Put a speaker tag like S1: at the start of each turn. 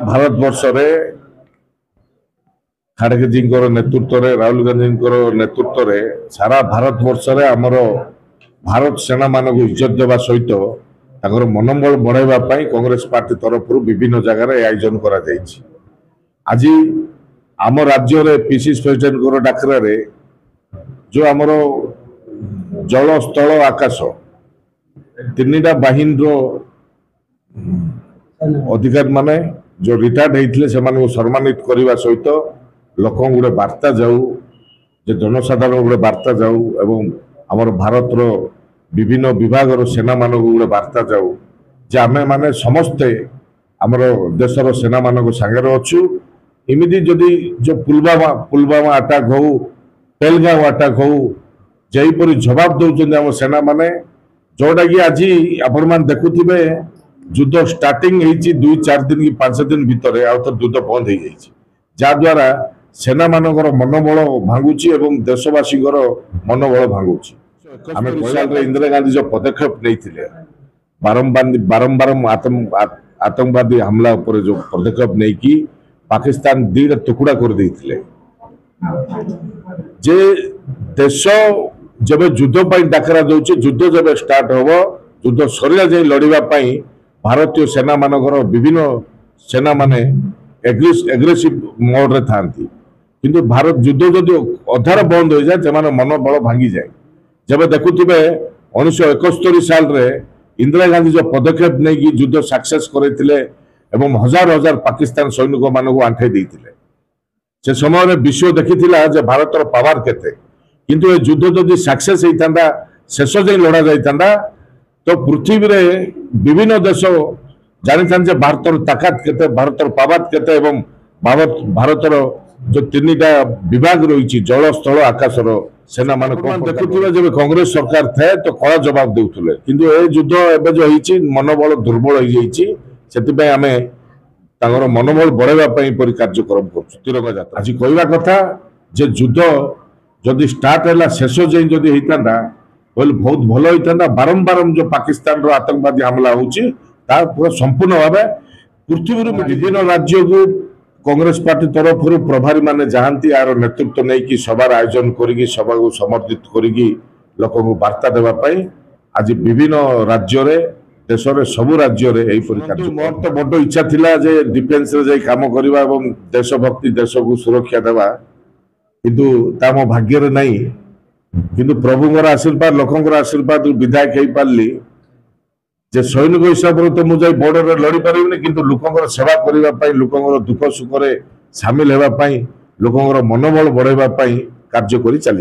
S1: भारत वर्ष खाड़गेजी नेतृत्व में राहुल गांधी नेतृत्व में सारा भारत वर्ष में आमर भारत सेना मान को इज्जत देवा सहित मनोबल बढ़ाई कांग्रेस पार्टी तरफ विभिन्न जगार आयोजन कर आज आम राज्य में पीसीसी प्रेसिडेंट डाकरा जो आमर जल स्थल आकाश तीनटा बाहिनी अधिकारी माने जो रिटायर्ड होते से सम्मानित करने सहित लोक गोटे वार्ता जाऊ जे जनसाधारण गोटे वार्ता जाऊ एवं आमर भारत विभिन्न विभाग सेना मान गोटे वार्ता जाऊ जे आमे माने समस्ते आमर देशर सेना मान सागर अच्छु इमिदी जदि जो पुलवामा अटैक हो पहलगाम अटैक हो जहीपरि जवाब दौरान आम सेना माने जोटा कि आज आपण मैंने देखुवे युद्ध स्टार्टिंग होती 2-4 दिन कि 5 दिन भितर आउ युद्ध बंद हो जहाद्वारा सेना मानकर मनोबल भांगुची एवं देशवासी मनोबल भांगुची आम इंदिरा गांधी जो पदक्षेप नहीं बारंबार आतंकवादी हमला उपर जो पदक्षेप नहीं कि पाकिस्तान दीटा टुकड़ा कर देते जे देश जब युद्ध डाकरा दौर युद्ध जब स्टार्ट हम युद्ध सरिया जाए लड़ाई भारतीय सेना मानकर विभिन्न सेना माने एग्रेसिव मोड रे थांती किंतु भारत युद्ध जदि अधार बंद हो जाए से मनोबल भांगी जाए जब देखुवे 1971 साल रे इंदिरा गांधी जो पदक्षेप नहीं कि युद्ध सक्सेस करते एवं हजार हजार पाकिस्तान सैनिक मान आंठाई देते से समय विश्व देखी भारत पावर केते किंतु युद्ध जदि सक्सेस होता शेष जाए लड़ा जाता तो पृथ्वी रे विभिन्न देश जानी भारत ताकत केते भारत पावर केते एवं भारतर जो 3टा विभाग रही जल स्थल आकाशर सेना मान देखुवे जब कांग्रेस सरकार थे तो कड़ा जवाब देउथले किंतु ए युद्ध एबे जो होईची मनोबल दुर्बल हो जाईची सेति आमे तांगर मनोबल बढ़ावा पई परि कार्यक्रम करछु तिरंगा यात्रा आज कहवा कथा जे युद्ध जदि स्टार्ट है शेष जाए जदि होता बोले बहुत भल होता बारंबार जो पाकिस्तान रो आतंकवादी हमला होची पूरा संपूर्ण भाव पृथ्वी विभिन्न राज्य को कांग्रेस पार्टी तरफ प्रभारी माने जहाँती यार नेतृत्व नहीं कि सभार आयोजन करी सभा को समर्थित करी लोक वार्ता देवाई आज विभिन्न राज्य रे देश रे सबु राज्य रे मोर तो बड़ इच्छा थिला जे डिफेन्स रे जाई काम करबा एवं देशभक्ति देश को सुरक्षा देवा किंतु ता मो भाग्य रे नहीं किंतु प्रभुंर आशीर्वाद लोकंर आशीर्वाद विधायक हो पार्ली जे सैनिक हिसाब से तो मुझे बॉर्डर में लड़ी पारिनी किंतु लोकंर सेवा करने लोकंर दुख सुख में सामिल होगापी लोकंर मनोबल बढ़ाई कार्य कर चली।